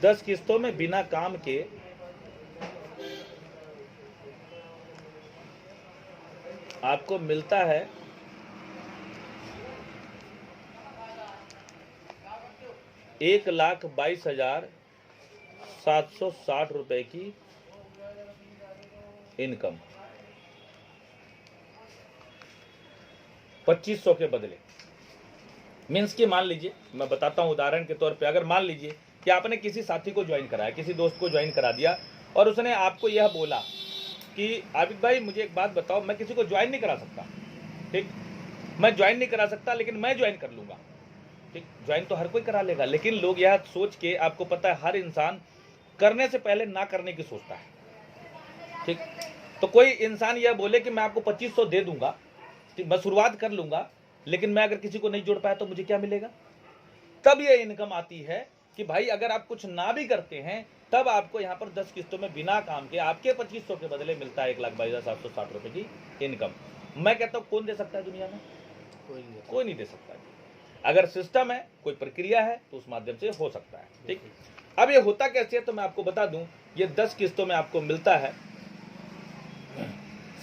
10 किस्तों में बिना काम के आपको मिलता है 1,22,760 रुपए की इनकम 2500 के बदले। मीन्स कि मान लीजिए, मैं बताता हूं उदाहरण के तौर पे, अगर मान लीजिए कि आपने किसी साथी को ज्वाइन कराया, किसी दोस्त को ज्वाइन करा दिया और उसने आपको यह बोला कि आबिद भाई मुझे एक बात बताओ, मैं किसी को ज्वाइन नहीं करा सकता, ठीक, मैं ज्वाइन नहीं करा सकता लेकिन मैं ज्वाइन कर लूंगा, ठीक। ज्वाइन तो हर कोई करा लेगा, लेकिन लोग यह सोच के, आपको पता है हर इंसान करने से पहले ना करने की सोचता है, ठीक। तो कोई इंसान यह बोले कि मैं आपको 2500 दे दूंगा, मैं शुरुआत कर लूंगा, लेकिन मैं अगर किसी को नहीं जोड़ पाया तो मुझे क्या मिलेगा? तब यह इनकम आती है कि भाई अगर आप कुछ ना भी करते हैं तब आपको यहाँ पर 10 किस्तों में बिना काम के आपके 2500 के बदले मिलता है 1,22,760 रुपए की इनकम। मैं कहता हूँ कौन दे सकता है दुनिया में? कोई नहीं दे सकता। अगर सिस्टम है, कोई प्रक्रिया है तो उस माध्यम से हो सकता है, ठीक। अब ये होता कैसे है तो मैं आपको बता दूं, ये 10 किस्तों में आपको मिलता है।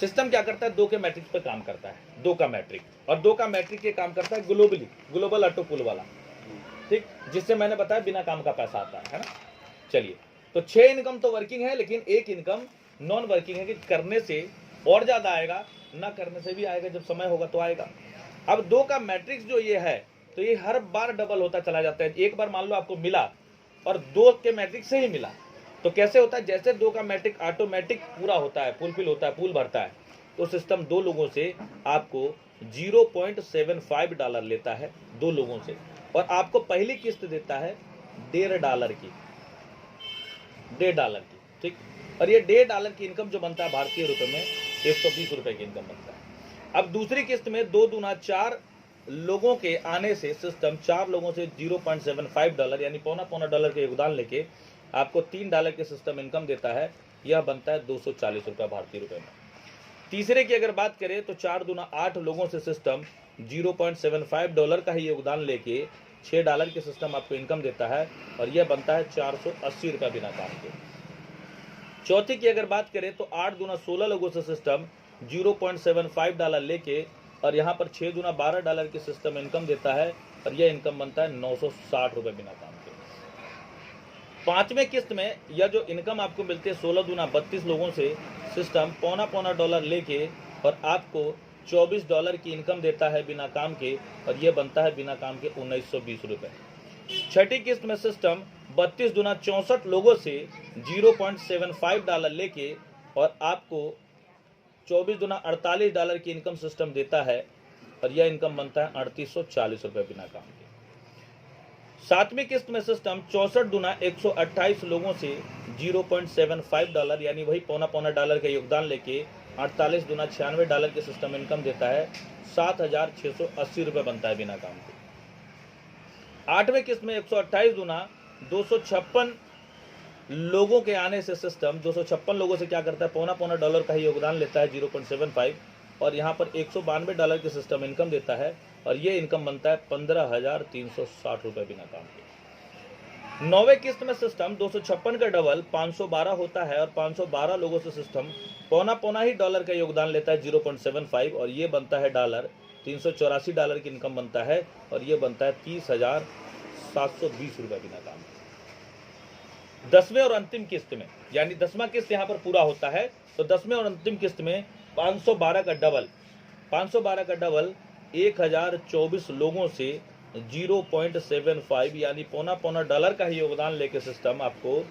सिस्टम क्या करता है? 2 के मैट्रिक्स पे काम करता है, 2 का मैट्रिक, और 2 का मैट्रिक ये काम करता है ग्लोबली, ग्लोबल ऑटो पुल वाला, ठीक, जिससे मैंने बताया बिना काम का पैसा आता है ना। चलिए, तो 6 इनकम तो वर्किंग है, लेकिन एक इनकम नॉन वर्किंग है कि करने से और ज्यादा आएगा, ना करने से भी आएगा, जब समय होगा तो आएगा। अब 2 का मैट्रिक्स जो ये है तो ये हर बार डबल होता चला जाता है। एक बार मान लो आपको मिला और 2 के मैट्रिक से ही मिला, तो कैसे होता है? जैसे 2 का मैट्रिक ऑटोमेटिक पूरा होता है, फुलफिल होता है, पूल भरता है, तो सिस्टम 2 लोगों से आपको $0.75 लेता है, 2 लोगों से, और आपको पहली किस्त देता है $1.5 की, $1.5 की, ठीक। और ये $1.5 की इनकम जो बनता है भारतीय रुपए में 120 रुपए की इनकम बनता है। अब दूसरी किस्त में 2 दूना 4 लोगों के आने से सिस्टम 4 लोगों से $0.75 यानी पौना डॉलर के योगदान लेके आपको $3 के सिस्टम इनकम देता है। यह बनता है 240 रुपये भारतीय रुपए में। तीसरे की अगर बात करें तो 4 दूना 8 लोगों से सिस्टम $0.75 का ही योगदान लेके $6 के सिस्टम आपको इनकम देता है, और यह बनता है 480 रुपये बिना काम के। चौथी की अगर बात करें तो 8 दूना 16 लोगों से सिस्टम $0.75 लेके, और यहाँ पर 6 दूना $12 के सिस्टम इनकम देता है, और यह इनकम बनता है 960 रुपये बिना काम के। पांचवें किस्त में यह जो इनकम आपको मिलती है 16 दूना 32 लोगों से सिस्टम पौना डॉलर लेके, और आपको $24 की इनकम देता है बिना काम के, और यह बनता है बिना काम के 1920 रुपये। छठी किस्त में सिस्टम 32 दूना 64 लोगों से $0.75 लेके, और आपको 24 दूना $48 की इनकम सिस्टम देता है, और यह इनकम बनता है 3840 रुपये बिना काम के। सातवीं किस्त में सिस्टम 64 दूना 128 लोगों से $0.75 यानी वही पौना डॉलर का योगदान लेके 48 दूना $96 के सिस्टम इनकम देता है, 7680 रुपये बनता है बिना काम के। आठवें किस्त में 128 दूना 256 लोगों के आने से सिस्टम 256 लोगों से क्या करता है? पौना डॉलर का ही योगदान लेता है 0.75, और यहाँ पर $192 के सिस्टम इनकम देता है, और ये इनकम बनता है 15,360 रुपये बिना काम के। नौवें किस्त में सिस्टम 256 का डबल 512 होता है, और 512 लोगों से सिस्टम पौना ही डॉलर का योगदान लेता है 0.75, और ये बनता है $384 की इनकम बनता है, और ये बनता है 30,720 रुपये बिना काम के। 10वें और अंतिम किस्त में, यानी 10वां किस्त यहाँ पर पूरा होता है, तो 10वें और अंतिम किस्त में 512 का डबल 1024 लोगों से 0.75 यानी पौना डॉलर का ही योगदान लेके सिस्टम आपको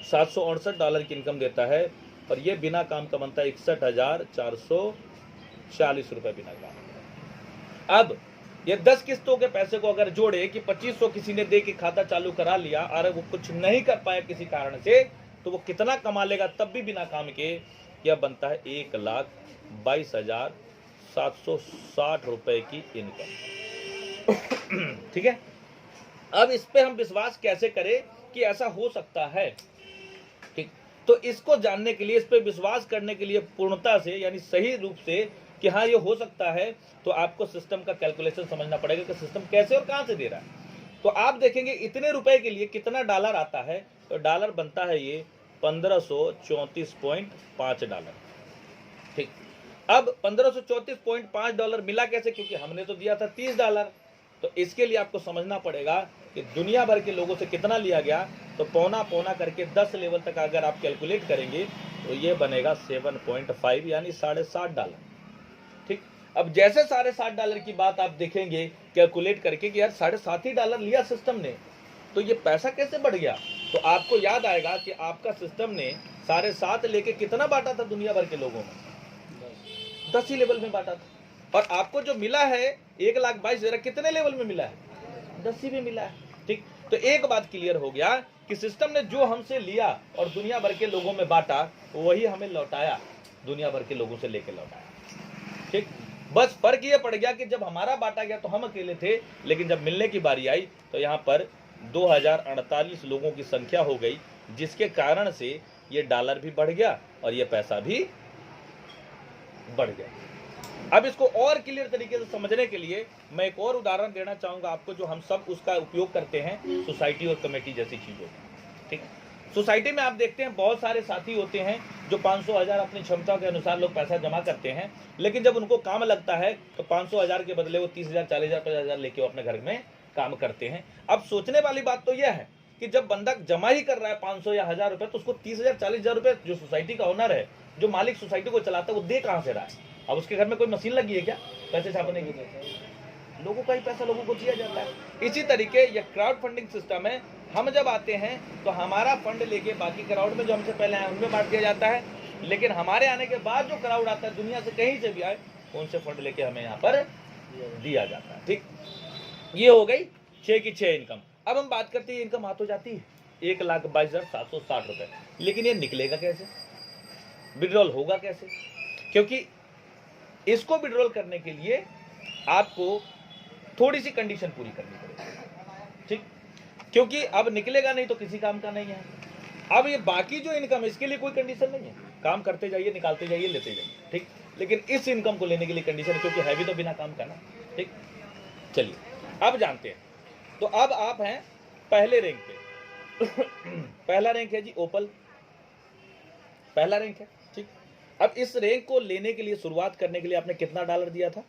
$768 की इनकम देता है, और ये बिना काम का बनता है 61,440 रुपये बिना काम। अब ये 10 किस्तों के पैसे को अगर जोड़े कि 2500 किसी ने दे के खाता चालू करा लिया और वो कुछ नहीं कर पाया किसी कारण से, तो वो कितना कमा लेगा तब भी बिना काम के? यह बनता है 1,22,760 रुपए की इनकम। ठीक है, अब इस पे हम विश्वास कैसे करें कि ऐसा हो सकता है? ठीक, तो इसको जानने के लिए, इस पे विश्वास करने के लिए पूर्णता से यानी सही रूप से कि हाँ ये हो सकता है, तो आपको सिस्टम का कैलकुलेशन समझना पड़ेगा कि सिस्टम कैसे और कहां से दे रहा है। तो आप देखेंगे इतने रुपए के लिए कितना डॉलर आता है, तो डॉलर बनता है ये $1534.5। ठीक, अब $1534.5 मिला कैसे, क्योंकि हमने तो दिया था $30। तो इसके लिए आपको समझना पड़ेगा कि दुनिया भर के लोगों से कितना लिया गया, तो पौना पौना करके 10 लेवल तक अगर आप कैलकुलेट करेंगे तो ये बनेगा 7.5 यानी $7.5। ठीक, अब जैसे $7.5 की बात आप देखेंगे कैलकुलेट करके कि यार $7.5 ही लिया सिस्टम ने, तो ये पैसा कैसे बढ़ गया, तो आपको याद आएगा कि आपका सिस्टम ने 7.5 लेके कितना बांटा था दुनिया भर के लोगों में, 10 ही लेवल में बांटा था। और आपको जो मिला है 1,22,000 कितने लेवल में मिला है, 10 ही में मिला है। ठीक, तो एक बात क्लियर हो गया कि सिस्टम ने जो हमसे लिया और दुनिया भर के लोगों में बांटा, वही हमें लौटाया, दुनिया भर के लोगों से लेके लौटाया। ठीक, बस फर्क ये पड़ गया कि जब हमारा बांटा गया तो हम अकेले थे, लेकिन जब मिलने की बारी आई तो यहाँ पर 2048 लोगों की संख्या हो गई, जिसके कारण से ये डॉलर भी बढ़ गया और ये पैसा भी बढ़ गया। अब इसको और क्लियर तरीके से समझने के लिए मैं एक और उदाहरण देना चाहूंगा आपको, जो हम सब उसका उपयोग करते हैं सोसाइटी और कमेटी जैसी चीजों में। ठीक, सोसाइटी में आप देखते हैं बहुत सारे साथी होते हैं जो 500,000 अपनी क्षमता के अनुसार लोग पैसा जमा करते हैं, लेकिन जब उनको काम लगता है तो 500,000 के बदले वो 30,000, 40,000, 50,000 लेके वो अपने घर में काम करते हैं। अब सोचने वाली बात तो यह है कि जब बंदा जमा ही कर रहा है 500 या 1,000 रुपए, तो उसको 30,000, 40,000 रुपए जो सोसाइटी का ओनर है, जो मालिक सोसाइटी को चलाता है, वो दे कहां से रहा है। अब उसके घर में कोई मशीन लगी है क्या पैसे छापने की? लोगों का ही पैसा लोगों को दिया जाता है। इसी तरीके ये क्राउड फंडिंग सिस्टम है। हम जब आते हैं तो हमारा फंड लेके बाकी क्राउड में जो हमसे पहले आए उनमें बांट दिया जाता है, लेकिन हमारे आने के बाद जो क्राउड आता है दुनिया से कहीं से भी आए, उनसे फंड लेके हमें यहाँ पर दिया जाता है। ठीक, ये हो गई 6 की 6 इनकम। अब हम बात करते हैं इनकम आ तो जाती है 1,22,760 रुपए, लेकिन ये निकलेगा कैसे, विड्रॉल होगा कैसे? क्योंकि इसको विड्रॉल करने के लिए आपको थोड़ी सी कंडीशन पूरी करनी पड़ेगी। ठीक, क्योंकि अब निकलेगा नहीं तो किसी काम का नहीं है। अब ये बाकी जो इनकम है इसके लिए कोई कंडीशन नहीं है, काम करते जाइए, निकालते जाइए, लेते जाइए। ठीक, लेकिन इस इनकम को लेने के लिए कंडीशन है, क्योंकि है भी तो बिना काम का ना। ठीक, चलिए अब जानते हैं। तो अब आप हैं पहले रैंक पे। पहला रैंक है जी ओपल, पहला रैंक है। ठीक, अब इस रैंक को लेने के लिए, शुरुआत करने के लिए आपने कितना डॉलर दिया था,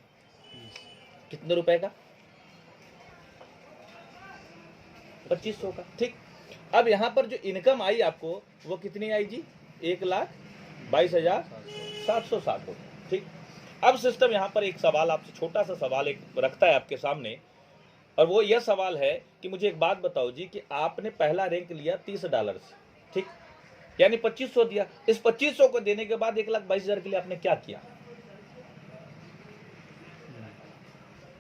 कितने रुपए का? 2500 का। ठीक, अब यहां पर जो इनकम आई आपको वो कितनी आई जी, 1,22,760 रुपए। ठीक, अब सिस्टम यहां पर एक सवाल आपसे, छोटा सा सवाल एक रखता है आपके सामने, और वो यह सवाल है कि मुझे एक बात बताओ जी कि आपने पहला रैंक लिया $30 से, ठीक, यानी 2500 दिया। इस 2500 को देने के बाद 1,22,000 के लिए आपने क्या किया,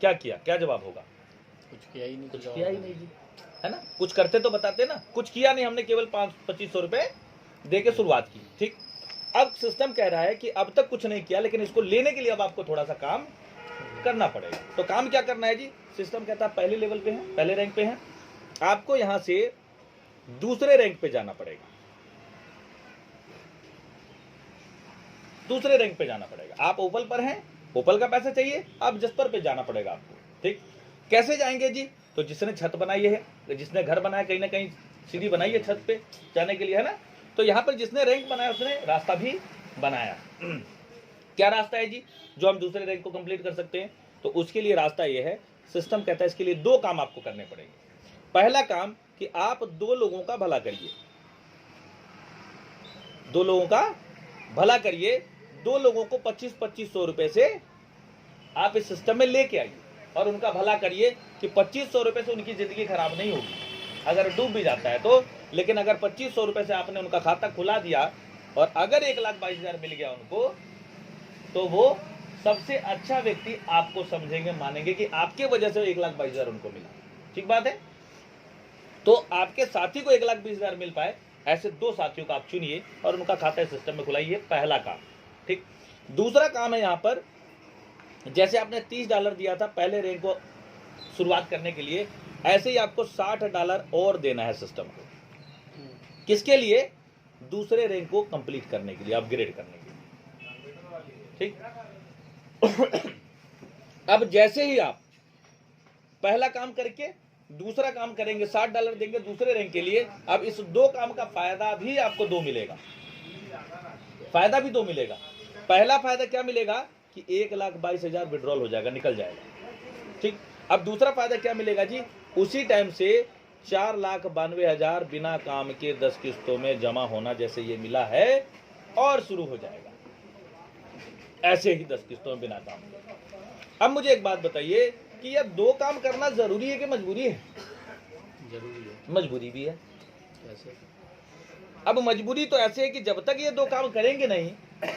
क्या किया, क्या जवाब होगा? कुछ किया ही नहीं, कुछ किया ही नहीं जी, है ना। कुछ करते तो बताते ना, कुछ किया नहीं, हमने केवल 2500 रुपए दे के शुरुआत की। ठीक, अब सिस्टम कह रहा है कि अब तक कुछ नहीं किया, लेकिन इसको लेने के लिए अब आपको थोड़ा सा काम करना पड़ेगा। तो काम क्या करना है जी? सिस्टम कहता है पहले लेवल पे है, पहले रैंक पे है, आपको यहां से दूसरे रैंक पे जाना पड़ेगा, दूसरे रैंक पे जाना पड़ेगा। आप ओपल पर हैं, ओपल का पैसा चाहिए, आप जस्पर पे जाना पड़ेगा आपको। ठीक, कैसे जाएंगे जी? तो जिसने छत बनाई है, जिसने घर बनाया, कहीं ना कहीं सीढ़ी बनाई है छत पे जाने के लिए, है ना। तो यहाँ पर जिसने रैंक बनाया उसने रास्ता भी बनाया। क्या रास्ता है जी जो हम दूसरे रैंक को कंप्लीट कर सकते हैं? तो उसके लिए रास्ता ये है, सिस्टम कहता है इसके लिए 2 काम आपको करने पड़ेंगे। पहला काम कि आप 2 लोगों का भला करिए, 2 लोगों का भला करिए, 2 लोगों को 2500 रुपए से आप इस सिस्टम में लेके आइए और उनका भला करिए कि 2500 रुपए से उनकी जिंदगी खराब नहीं होगी, अगर डूब भी जाता है तो। लेकिन अगर 2500 रुपए से आपने उनका खाता खुला दिया और अगर 1,22,000 मिल गया उनको, तो वो सबसे अच्छा व्यक्ति आपको समझेंगे, मानेंगे कि आपके वजह से 1,22,000 उनको मिला। ठीक बात है। तो आपके साथी को 1,20,000 मिल पाए, ऐसे 2 साथियों का आप चुनिए और उनका खाता सिस्टम में खुलाइए, पहला काम। ठीक, दूसरा काम है यहाँ पर, जैसे आपने $30 दिया था पहले रैंक को शुरुआत करने के लिए, ऐसे ही आपको $60 और देना है सिस्टम को। किसके लिए? दूसरे रैंक को कंप्लीट करने के लिए, अपग्रेड करने के लिए। ठीक, अब जैसे ही आप पहला काम करके दूसरा काम करेंगे, $60 देंगे दूसरे रैंक के लिए। अब इस 2 काम का फायदा भी आपको 2 मिलेगा, फायदा भी 2 मिलेगा। पहला फायदा क्या मिलेगा कि 1,22,000 विड्रॉल हो जाएगा, निकल जाएगा, ठीक। अब दूसरा फायदा क्या मिलेगा जी, उसी टाइम से 4,92,000 बिना काम के 10 किस्तों में जमा होना जैसे ये मिला है और शुरू हो जाएगा, ऐसे ही 10 किस्तों में बिना काम के। अब मुझे एक बात बताइए कि यह 2 काम करना जरूरी है कि मजबूरी है? जरूरी है। मजबूरी भी है। कैसे? अब मजबूरी तो ऐसे है कि जब तक ये 2 काम करेंगे नहीं,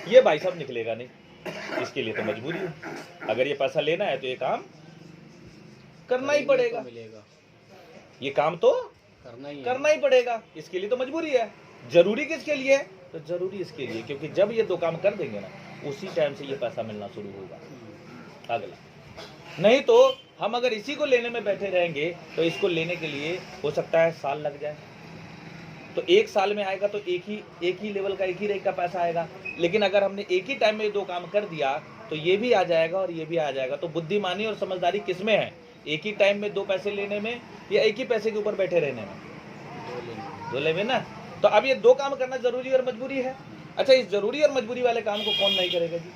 ये भाई साहब निकलेगा नहीं, इसके लिए तो मजबूरी है। अगर ये पैसा लेना है तो ये काम करना ही पड़ेगा, मिलेगा, ये काम तो करना ही पड़ेगा, इसके लिए तो मजबूरी है। जरूरी किसके लिए है? तो जरूरी इसके लिए क्योंकि जब ये 2 काम कर देंगे ना, उसी टाइम से ये पैसा मिलना शुरू होगा अगला। नहीं तो हम अगर इसी को लेने में बैठे रहेंगे तो इसको लेने के लिए हो सकता है साल लग जाए। तो 1 साल में आएगा तो एक ही लेवल का, एक ही रैंक का पैसा आएगा। लेकिन अगर हमने एक ही टाइम में 2 काम कर दिया तो ये भी आ जाएगा और ये भी आ जाएगा। तो बुद्धिमानी और समझदारी किसमें है, एक ही टाइम में 2 पैसे लेने में या एक ही पैसे के ऊपर बैठे रहने में? 2 लेने में ना। तो अब ये 2 काम करना जरूरी और मजबूरी है। अच्छा, इस जरूरी और मजबूरी वाले काम को कौन नहीं करेगा जी?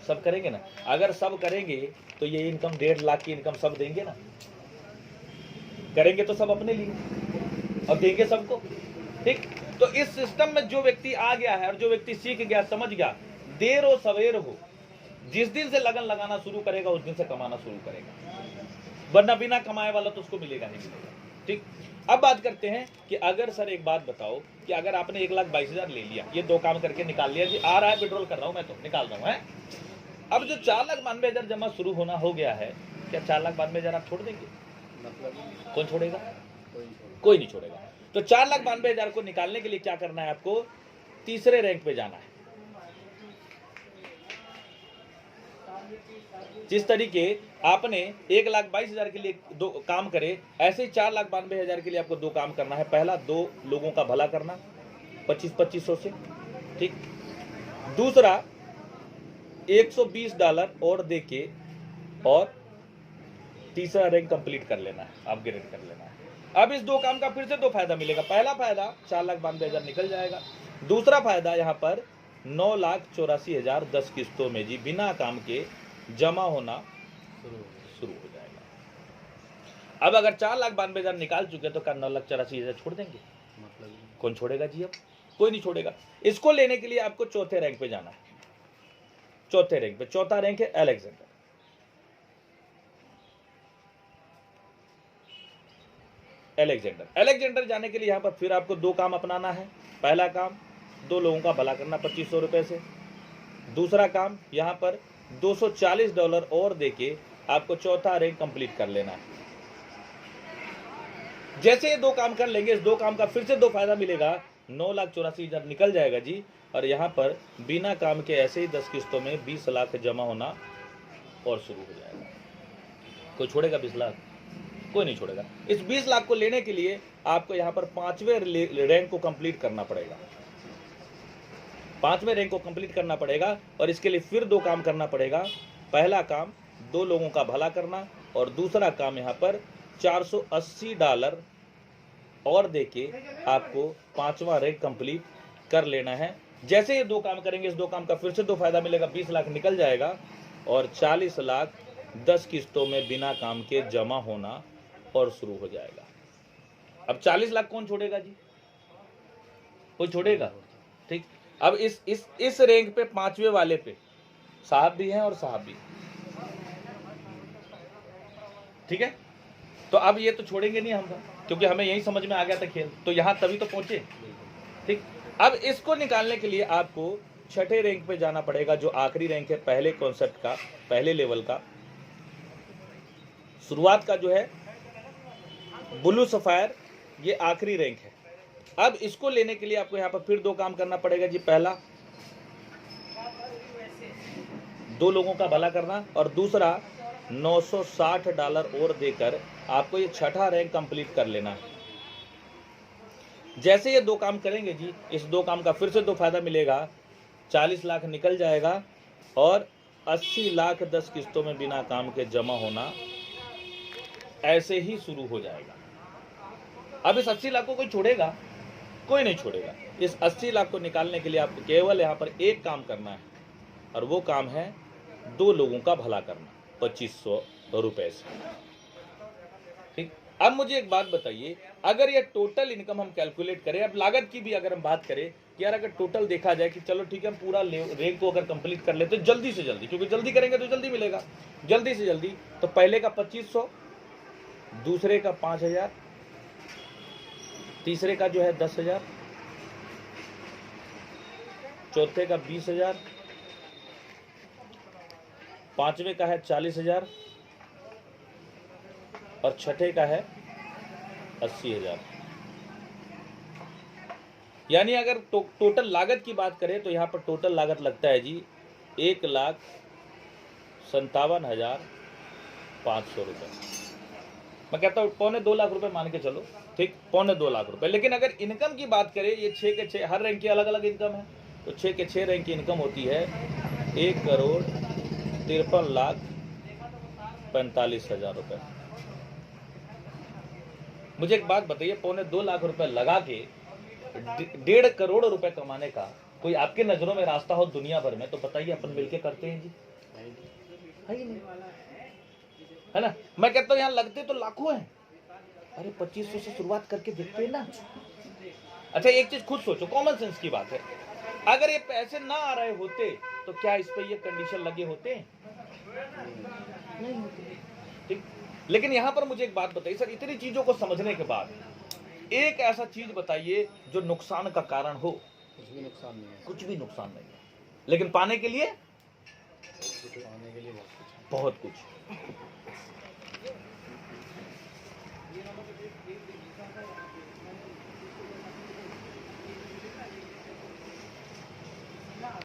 सब करेंगे ना। अगर सब करेंगे तो ये इनकम 1.5 लाख की इनकम सब देंगे ना, करेंगे तो सब अपने लिए और देंगे सबको, ठीक। तो इस सिस्टम में जो व्यक्ति आ गया है और जो व्यक्ति सीख गया, समझ गया, देर हो सवेर हो, जिस दिन से लगन लगाना शुरू करेगा उस दिन से कमाना शुरू करेगा, वरना बिना कमाए वाला तो उसको मिलेगा नहीं मिलेगा, ठीक। अब बात करते हैं कि अगर सर एक बात बताओ कि अगर आपने 1,22,000 ले लिया, ये 2 काम करके निकाल लिया जी, आ रहा है, विड्रॉल कर रहा हूं मैं, तो निकाल रहा हूं है। अब जो 4,92,000 जमा शुरू होना हो गया है, क्या 4,92,000 आप छोड़ देंगे? मतलब कौन छोड़ेगा? कोई नहीं छोड़ेगा। तो 4,92,000 को निकालने के लिए क्या करना है आपको? तीसरे रैंक पे जाना है। जिस तरीके आपने 1,22,000 के लिए 2 काम करे, ऐसे ही 4,92,000 के लिए आपको 2 काम करना है। पहला, 2 लोगों का भला करना 25-2500 से, ठीक। दूसरा, $120 और देके और तीसरा रैंक कंप्लीट कर लेना है, अपग्रेड कर लेना है। अब इस 2 काम का फिर से 2 फायदा मिलेगा। पहला फायदा 4,92,000 निकल जाएगा। दूसरा फायदा यहाँ पर 9,84,000 10 किस्तों में जी बिना काम के जमा होना शुरू हो जाएगा। अब अगर 4,92,000 निकाल चुके तो क्या 9,84,000 छोड़ देंगे? मतलब कौन छोड़ेगा जी? अब कोई नहीं छोड़ेगा। इसको लेने के लिए आपको चौथे रैंक पे जाना है। चौथे रैंक पे, चौथा रैंक है अलेक्जेंडर। अलेक्जेंडर जाने के लिए यहां पर फिर आपको 2 काम अपनाना है। पहला काम, 2 लोगों का भला करना 2500 रुपए से। दूसरा काम, यहां पर $240 और देके आपको चौथा रैंक कंप्लीट कर लेना है। जैसे ये 2 काम कर लेंगे, इस 2 काम का फिर से 2 फायदा मिलेगा, 9,84,000 निकल जाएगा जी। और यहाँ पर बिना काम के ऐसे ही 10 किस्तों में 20 लाख जमा होना और शुरू हो जाएगा। कोई छोड़ेगा 20 लाख? कोई नहीं छोड़ेगा। इस 20 लाख को लेने के लिए आपको यहाँ पर 5वें रैंक को कंप्लीट करना पड़ेगा। 5वें रैंक को कंप्लीट करना पड़ेगा और इसके लिए फिर 2 काम करना पड़ेगा। पहला काम, 2 लोगों का भला करना और दूसरा काम यहाँ पर $480 और देके आपको 5वां रैंक कंप्लीट कर लेना है। जैसे ये 2 काम करेंगे, इस 2 काम का फिर से 2 फायदा मिलेगा, 20 लाख निकल जाएगा और 40 लाख 10 किस्तों में बिना काम के जमा होना और शुरू हो जाएगा। अब 40 लाख कौन छोड़ेगा जी? कोई छोड़ेगा? ठीक। अब इस रैंक पे 5वें वाले पे साहब भी हैं और साहब भी, ठीक है। तो अब ये तो छोड़ेंगे नहीं हम, क्योंकि हमें यही समझ में आ गया था खेल, तो यहां तभी तो पहुंचे, ठीक। अब इसको निकालने के लिए आपको 6ठे रैंक पे जाना पड़ेगा, जो आखिरी रैंक है पहले कॉन्सेप्ट का, पहले लेवल का। शुरुआत का जो है ब्लू सफायर, ये आखिरी रैंक है। अब इसको लेने के लिए आपको यहाँ पर फिर 2 काम करना पड़ेगा जी। पहला, 2 लोगों का भला करना और दूसरा $960 और देकर आपको ये 6ठा रैंक कंप्लीट कर लेना है। जैसे ये 2 काम करेंगे जी, इस 2 काम का फिर से 2 फायदा मिलेगा, 40 लाख निकल जाएगा और 80 लाख 10 किस्तों में बिना काम के जमा होना ऐसे ही शुरू हो जाएगा। अब इस 80 लाख को कोई छोड़ेगा? कोई नहीं छोड़ेगा। इस 80 लाख को निकालने के लिए आपको केवल यहाँ पर एक काम करना है, और वो काम है 2 लोगों का भला करना 2500 रुपए से। ठीक। अब मुझे एक बात बताइए, अगर ये टोटल इनकम हम कैलकुलेट करें, अब लागत की भी अगर हम बात करें कि यार अगर टोटल देखा जाए कि चलो ठीक है हम पूरा रेंक को अगर कंप्लीट कर लेते तो जल्दी से जल्दी, क्योंकि जल्दी करेंगे तो जल्दी मिलेगा, जल्दी से जल्दी, तो पहले का 2500, दूसरे का 5000, तीसरे का जो है 10,000, चौथे का 20,000, पांचवे का है 40,000 और छठे का है 80,000। यानी अगर टोटल लागत की बात करें तो यहाँ पर टोटल लागत लगता है जी 1,57,500 रुपये। मैं कहता हूँ 2.25 लाख रुपए मान के चलो, ठीक, 2.25 लाख रुपए। लेकिन अगर इनकम की बात करें, ये 6 के 6 हर रैंक की अलग अलग इनकम है, तो 6 के 6 रैंक की इनकम होती है 1,53,45,000 रुपए। मुझे एक बात बताइए, 2.25 लाख रुपए लगा के 1.5 करोड़ रुपए कमाने का कोई आपके नजरों में रास्ता हो दुनिया भर में, तो बताइए अपन मिलके करते हैं जी? है ही नहीं, है ना? मैं कहता हूँ यहाँ लगते तो लाखों हैं, अरे 2500 से शुरुआत करके देखते हैं ना। अच्छा एक चीज खुद सोचो, कॉमन सेंस की बात है, अगर ये पैसे ना आ रहे होते तो क्या इस पे ये कंडीशन लगे होते? नहीं होते। ठीक। लेकिन यहां पर मुझे एक बात बताइए सर, इतनी चीजों को समझने के बाद एक ऐसा चीज बताइए जो नुकसान का कारण हो। कुछ भी नुकसान नहीं है। कुछ भी नुकसान नहीं है, लेकिन पाने के लिए पाने के लिए बहुत कुछ।